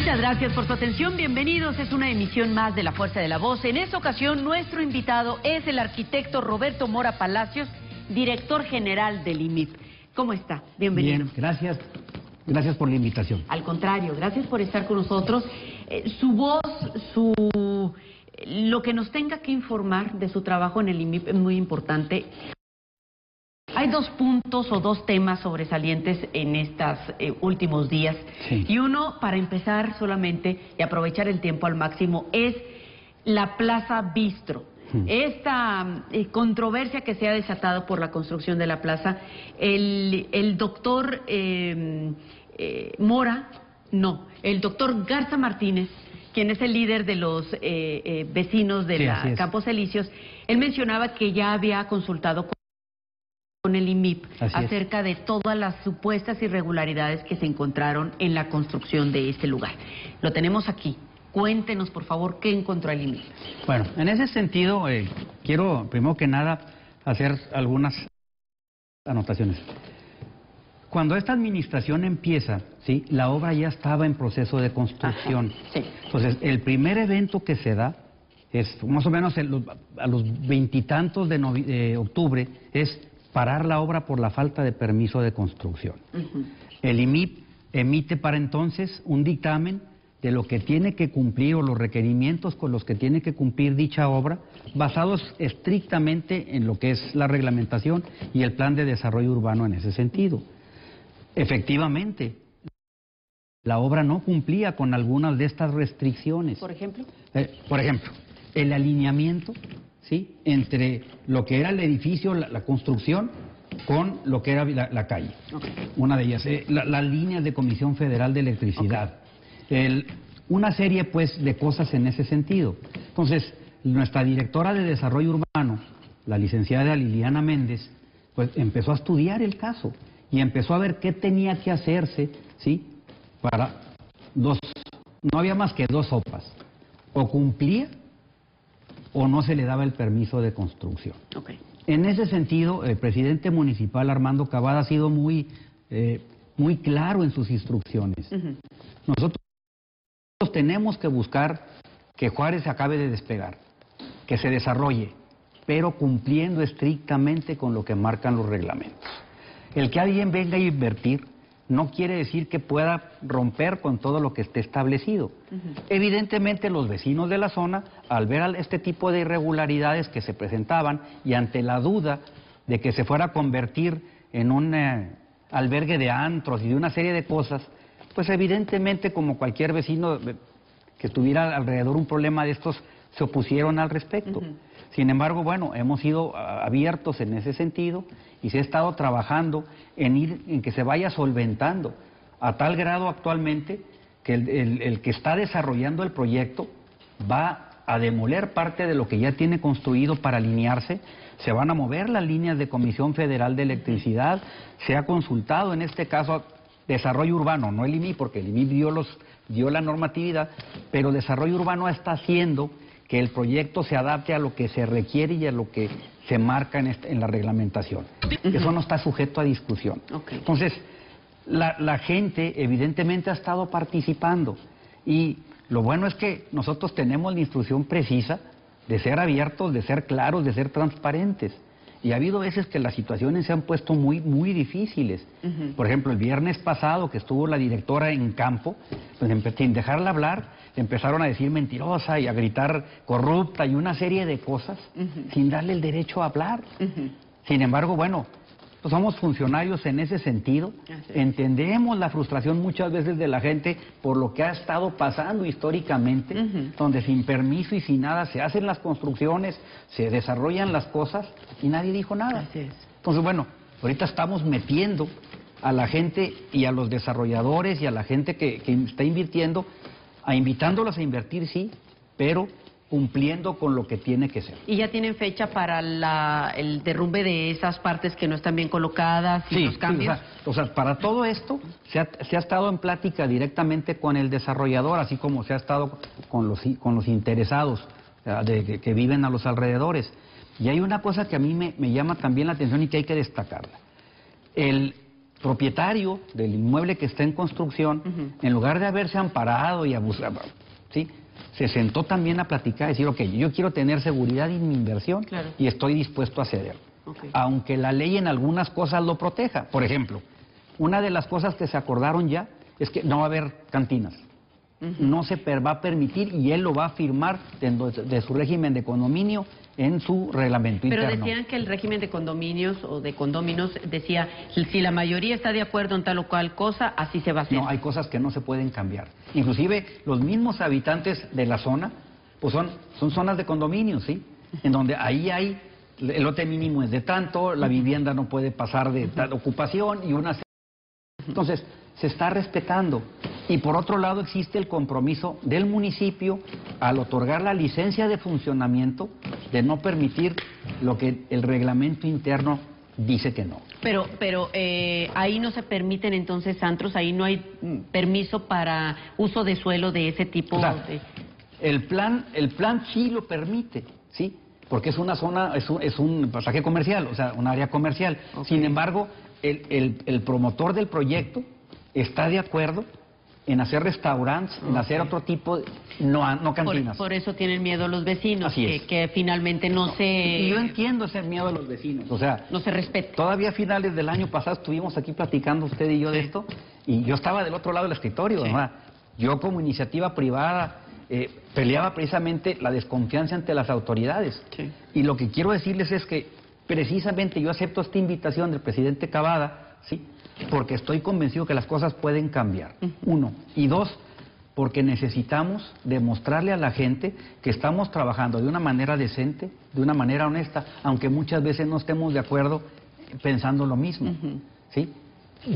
Muchas gracias por su atención, bienvenidos. Es una emisión más de La Fuerza de la Voz. En esta ocasión, nuestro invitado es el arquitecto Roberto Mora Palacios, director general del IMIP. ¿Cómo está? Bienvenido. Bien, gracias. Gracias por la invitación. Al contrario, gracias por estar con nosotros. Su voz, lo que nos tenga que informar de su trabajo en el IMIP es muy importante. Hay dos puntos o dos temas sobresalientes en estos últimos días. Sí. Y uno, para empezar solamente y aprovechar el tiempo al máximo, es la Plaza Bistro. Esta controversia que se ha desatado por la construcción de la plaza, el doctor el doctor Garza Martínez, quien es el líder de los vecinos de la Campos Elíseos, él mencionaba que ya había consultado con el IMIP acerca de todas las supuestas irregularidades que se encontraron en la construcción de este lugar. Lo tenemos aquí. Cuéntenos, por favor, qué encontró el IMIP. Bueno, en ese sentido, quiero, primero que nada, hacer algunas anotaciones. Cuando esta administración empieza, ¿sí?, la obra ya estaba en proceso de construcción. Sí. Entonces, el primer evento que se da es, más o menos a los veintitantos de octubre, es parar la obra por la falta de permiso de construcción. El IMIP emite para entonces un dictamen de lo que tiene que cumplir o los requerimientos con los que tiene que cumplir dicha obra, basados estrictamente en lo que es la reglamentación y el plan de desarrollo urbano en ese sentido. Efectivamente, la obra no cumplía con algunas de estas restricciones. ¿Por ejemplo? Por ejemplo, el alineamiento, ¿sí?, entre lo que era el edificio, la construcción, con lo que era la calle. Una de ellas, las líneas de Comisión Federal de Electricidad. Una serie, pues, de cosas en ese sentido. Entonces, nuestra directora de Desarrollo Urbano, la licenciada Liliana Méndez, pues empezó a estudiar el caso y empezó a ver qué tenía que hacerse, ¿sí?, para no había más que dos sopas. O cumplía o no se le daba el permiso de construcción. En ese sentido, el presidente municipal, Armando Cavada, ha sido muy claro en sus instrucciones. Nosotros tenemos que buscar que Juárez acabe de despegar, que se desarrolle, pero cumpliendo estrictamente con lo que marcan los reglamentos. El que alguien venga a invertir no quiere decir que pueda romper con todo lo que esté establecido. Evidentemente los vecinos de la zona, al ver este tipo de irregularidades que se presentaban y ante la duda de que se fuera a convertir en un albergue de antros y de una serie de cosas, pues evidentemente, como cualquier vecino que tuviera alrededor un problema de estos, se opusieron al respecto. Sin embargo, bueno, hemos sido abiertos en ese sentido y se ha estado trabajando en que se vaya solventando, a tal grado actualmente que el que está desarrollando el proyecto va a demoler parte de lo que ya tiene construido para alinearse. Se van a mover las líneas de Comisión Federal de Electricidad. Se ha consultado, en este caso, Desarrollo Urbano, no el IMIP, porque el IMIP dio la normatividad, pero Desarrollo Urbano está haciendo que el proyecto se adapte a lo que se requiere y a lo que se marca en la reglamentación. Eso no está sujeto a discusión. Entonces, la gente evidentemente ha estado participando y lo bueno es que nosotros tenemos la instrucción precisa de ser abiertos, de ser claros, de ser transparentes. Y ha habido veces que las situaciones se han puesto muy difíciles. Por ejemplo, el viernes pasado que estuvo la directora en campo, pues sin dejarla hablar, empezaron a decir mentirosa y a gritar corrupta y una serie de cosas sin darle el derecho a hablar. Sin embargo, bueno, pues somos funcionarios en ese sentido, entendemos la frustración muchas veces de la gente por lo que ha estado pasando históricamente, donde sin permiso y sin nada se hacen las construcciones, se desarrollan las cosas y nadie dijo nada. Entonces, bueno, ahorita estamos metiendo a la gente y a los desarrolladores y a la gente que está invirtiendo, invitándolos a invertir, sí, pero cumpliendo con lo que tiene que ser. ¿Y ya tienen fecha para el derrumbe de esas partes que no están bien colocadas y los cambios? O sea, para todo esto se ha estado en plática directamente con el desarrollador, así como se ha estado con los interesados que viven a los alrededores. Y hay una cosa que a mí me llama también la atención y que hay que destacarla. propietario del inmueble que está en construcción, en lugar de haberse amparado y abusado, ¿sí?, se sentó también a platicar, a decir, ok, yo quiero tener seguridad en mi inversión y estoy dispuesto a ceder. Aunque la ley en algunas cosas lo proteja. Por ejemplo, una de las cosas que se acordaron ya es que no va a haber cantinas. No se va a permitir, y él lo va a firmar de su régimen de condominio en su reglamento interno. Pero decían que el régimen de condominios o de condóminos decía, si la mayoría está de acuerdo en tal o cual cosa, así se va a hacer. No, hay cosas que no se pueden cambiar. Inclusive los mismos habitantes de la zona, pues son zonas de condominios, ¿sí? En donde ahí hay, el lote mínimo es de tanto, la vivienda no puede pasar de tal ocupación y una... Entonces, se está respetando. Y por otro lado existe el compromiso del municipio al otorgar la licencia de funcionamiento de no permitir lo que el reglamento interno dice que no. Pero ahí no se permiten entonces antros, ahí no hay permiso para uso de suelo de ese tipo. O sea, el plan sí lo permite, ¿sí? Porque es una zona, es un pasaje comercial, o sea, un área comercial. Sin embargo, el promotor del proyecto está de acuerdo en hacer restaurantes, en hacer otro tipo, no cantinas. Por eso tienen miedo los vecinos, que finalmente no se... Y yo entiendo ese miedo a los vecinos, o sea... No se respeta. Todavía a finales del año pasado estuvimos aquí platicando usted y yo de esto, y yo estaba del otro lado del escritorio, ¿verdad? Yo como iniciativa privada peleaba precisamente la desconfianza ante las autoridades. Y lo que quiero decirles es que precisamente yo acepto esta invitación del presidente Cavada, ¿sí?, porque estoy convencido que las cosas pueden cambiar, uno. Y dos, porque necesitamos demostrarle a la gente que estamos trabajando de una manera decente, de una manera honesta, aunque muchas veces no estemos de acuerdo pensando lo mismo, ¿sí?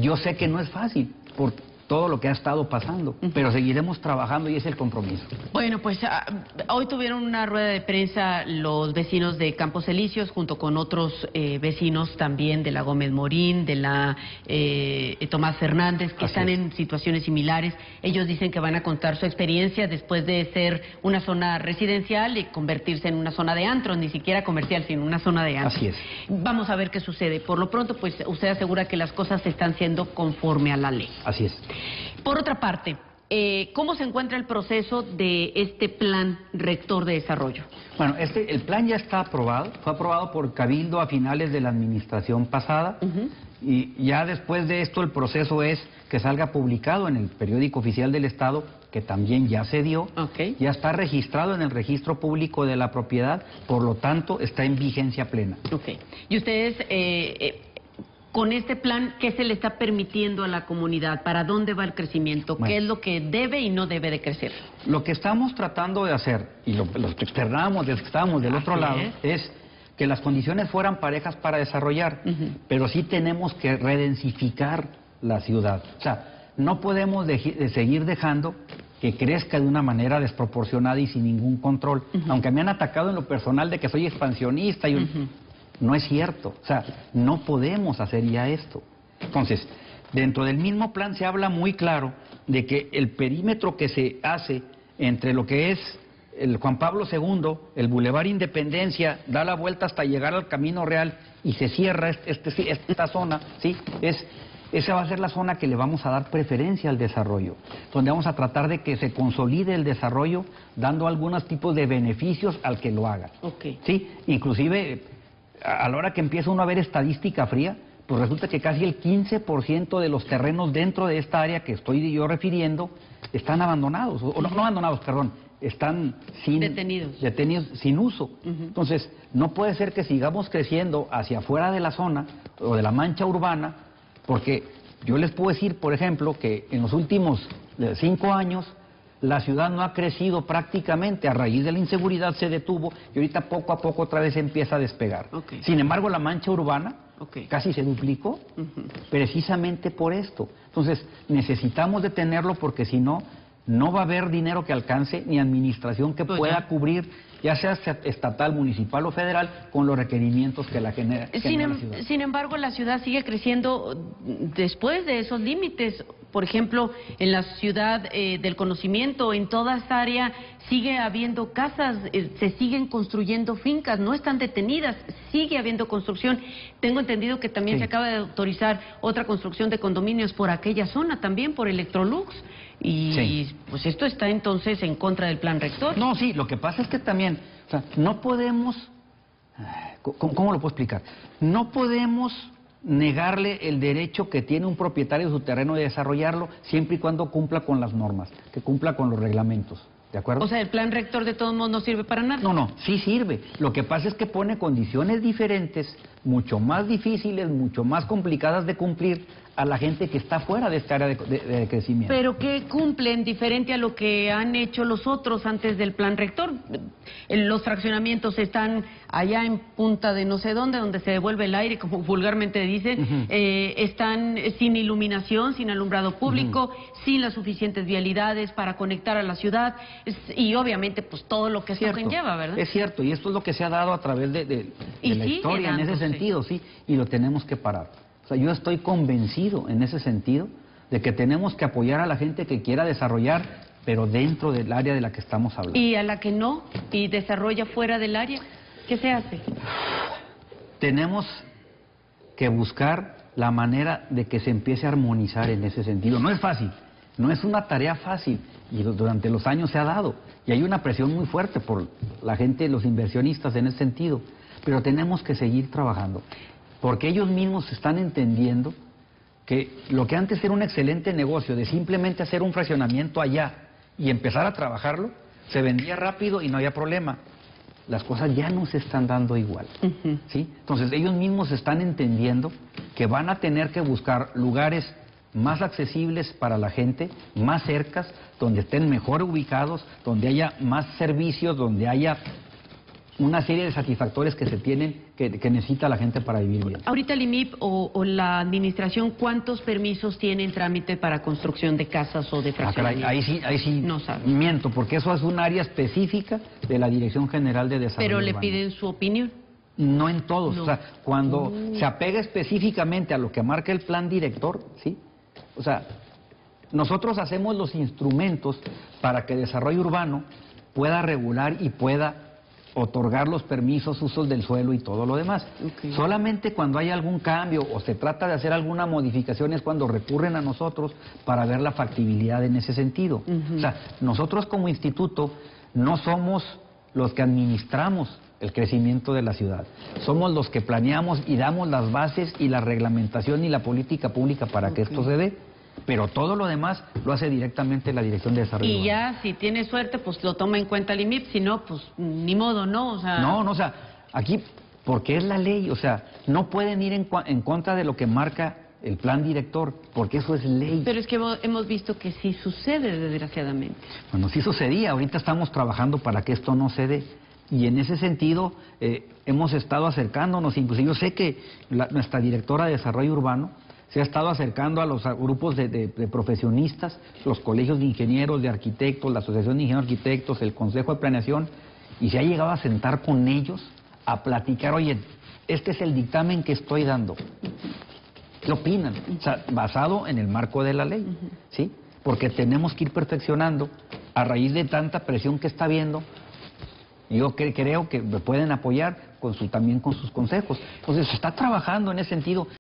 Yo sé que no es fácil, por todo lo que ha estado pasando, pero seguiremos trabajando y es el compromiso. Bueno, pues hoy tuvieron una rueda de prensa los vecinos de Campos Elíseos junto con otros vecinos también de la Gómez Morín, de la Tomás Fernández, que están en situaciones similares. Ellos dicen que van a contar su experiencia después de ser una zona residencial y convertirse en una zona de antros, ni siquiera comercial, sino una zona de antros. Así es. Vamos a ver qué sucede. Por lo pronto, pues usted asegura que las cosas están siendo conforme a la ley. Así es. Por otra parte, ¿cómo se encuentra el proceso de este plan rector de desarrollo? Bueno, el plan ya está aprobado, fue aprobado por Cabildo a finales de la administración pasada, y ya después de esto el proceso es que salga publicado en el periódico oficial del Estado, que también ya se dio, ya está registrado en el registro público de la propiedad, por lo tanto está en vigencia plena. ¿Y ustedes... con este plan, qué se le está permitiendo a la comunidad? ¿Para dónde va el crecimiento? ¿Qué es lo que debe y no debe de crecer? Lo que estamos tratando de hacer, y lo que externamos desde que estábamos del otro lado, es que las condiciones fueran parejas para desarrollar, pero sí tenemos que redensificar la ciudad. O sea, no podemos seguir dejando que crezca de una manera desproporcionada y sin ningún control. Aunque me han atacado en lo personal de que soy expansionista y... No es cierto, o sea, no podemos hacer ya esto. Entonces, dentro del mismo plan se habla muy claro de que el perímetro que se hace entre lo que es el Juan Pablo II, el Boulevard Independencia, da la vuelta hasta llegar al Camino Real y se cierra esta zona, ¿sí? Esa va a ser la zona que le vamos a dar preferencia al desarrollo, donde vamos a tratar de que se consolide el desarrollo, dando algunos tipos de beneficios al que lo haga. ¿Sí? Inclusive... a la hora que empieza uno a ver estadística fría, pues resulta que casi el 15% de los terrenos dentro de esta área que estoy yo refiriendo están abandonados, o no abandonados, perdón, están detenidos, sin uso. Entonces, no puede ser que sigamos creciendo hacia afuera de la zona o de la mancha urbana, porque yo les puedo decir, por ejemplo, que en los últimos 5 años la ciudad no ha crecido prácticamente, a raíz de la inseguridad se detuvo y ahorita poco a poco otra vez empieza a despegar. Sin embargo, la mancha urbana casi se duplicó, precisamente por esto. Entonces, necesitamos detenerlo porque si no, no va a haber dinero que alcance ni administración que pueda cubrir ya sea estatal, municipal o federal, con los requerimientos que la genera la ciudad. Sin embargo, la ciudad sigue creciendo después de esos límites. Por ejemplo, en la ciudad del conocimiento, en toda esta área, sigue habiendo casas, se siguen construyendo fincas, no están detenidas, sigue habiendo construcción. Tengo entendido que también se acaba de autorizar otra construcción de condominios por aquella zona, también por Electrolux. Y pues esto está entonces en contra del plan rector. No, sí, lo que pasa es que también, o sea, no podemos, ¿cómo lo puedo explicar? No podemos negarle el derecho que tiene un propietario de su terreno de desarrollarlo siempre y cuando cumpla con las normas, que cumpla con los reglamentos, ¿de acuerdo? O sea, el plan rector de todos modos no sirve para nada. No, sí sirve. Lo que pasa es que pone condiciones diferentes, mucho más difíciles, mucho más complicadas de cumplir a la gente que está fuera de esta área de crecimiento. Pero que cumplen diferente a lo que han hecho los otros antes del plan rector. Los fraccionamientos están allá en punta de no sé dónde, donde se devuelve el aire, como vulgarmente dicen, están sin iluminación, sin alumbrado público, sin las suficientes vialidades para conectar a la ciudad y obviamente pues todo lo que eso conlleva, ¿verdad? Es cierto, y esto es lo que se ha dado a través de la historia en ese sentido, sí, y lo tenemos que parar. O sea, yo estoy convencido en ese sentido de que tenemos que apoyar a la gente que quiera desarrollar, pero dentro del área de la que estamos hablando. ¿Y a la que no? ¿Y desarrolla fuera del área? ¿Qué se hace? Tenemos que buscar la manera de que se empiece a armonizar en ese sentido. No es fácil, no es una tarea fácil, y durante los años se ha dado, y hay una presión muy fuerte por la gente, los inversionistas en ese sentido, pero tenemos que seguir trabajando. Porque ellos mismos están entendiendo que lo que antes era un excelente negocio de simplemente hacer un fraccionamiento allá y empezar a trabajarlo, se vendía rápido y no había problema. Las cosas ya no se están dando igual, ¿sí? Entonces ellos mismos están entendiendo que van a tener que buscar lugares más accesibles para la gente, más cercas, donde estén mejor ubicados, donde haya más servicios, donde haya una serie de satisfactores que se tienen, que necesita la gente para vivir bien. Ahorita el IMIP o la administración, ¿cuántos permisos tiene en trámite para construcción de casas o de fraccionamientos? Ahí sí no sabe. Miento, porque eso es un área específica de la Dirección General de Desarrollo ¿Pero Urbano. le piden su opinión? No en todos, o sea, cuando se apega específicamente a lo que marca el plan director, ¿sí? O sea, nosotros hacemos los instrumentos para que Desarrollo Urbano pueda regular y pueda otorgar los permisos, usos del suelo y todo lo demás. Solamente cuando hay algún cambio o se trata de hacer alguna modificación es cuando recurren a nosotros para ver la factibilidad en ese sentido. O sea, nosotros como instituto no somos los que administramos el crecimiento de la ciudad. Somos los que planeamos y damos las bases y la reglamentación y la política pública para que esto se dé. Pero todo lo demás lo hace directamente la Dirección de Desarrollo Urbano. Y ya, si tiene suerte, pues lo toma en cuenta el IMIP, si no, pues ni modo, ¿no? O sea... No, o sea, aquí, porque es la ley, o sea, no pueden ir en contra de lo que marca el plan director, porque eso es ley. Pero es que hemos visto que sí sucede, desgraciadamente. Bueno, sí sucedía, ahorita estamos trabajando para que esto no se dé. Y en ese sentido hemos estado acercándonos, inclusive yo sé que nuestra directora de Desarrollo Urbano se ha estado acercando a los grupos de profesionistas, los colegios de ingenieros, de arquitectos, la Asociación de Ingenieros Arquitectos, el Consejo de Planeación, y se ha llegado a sentar con ellos a platicar, oye, este es el dictamen que estoy dando. ¿Qué opinan? O sea, basado en el marco de la ley, ¿sí? Porque tenemos que ir perfeccionando a raíz de tanta presión que está habiendo. Yo creo que me pueden apoyar también con sus consejos. Entonces, se está trabajando en ese sentido.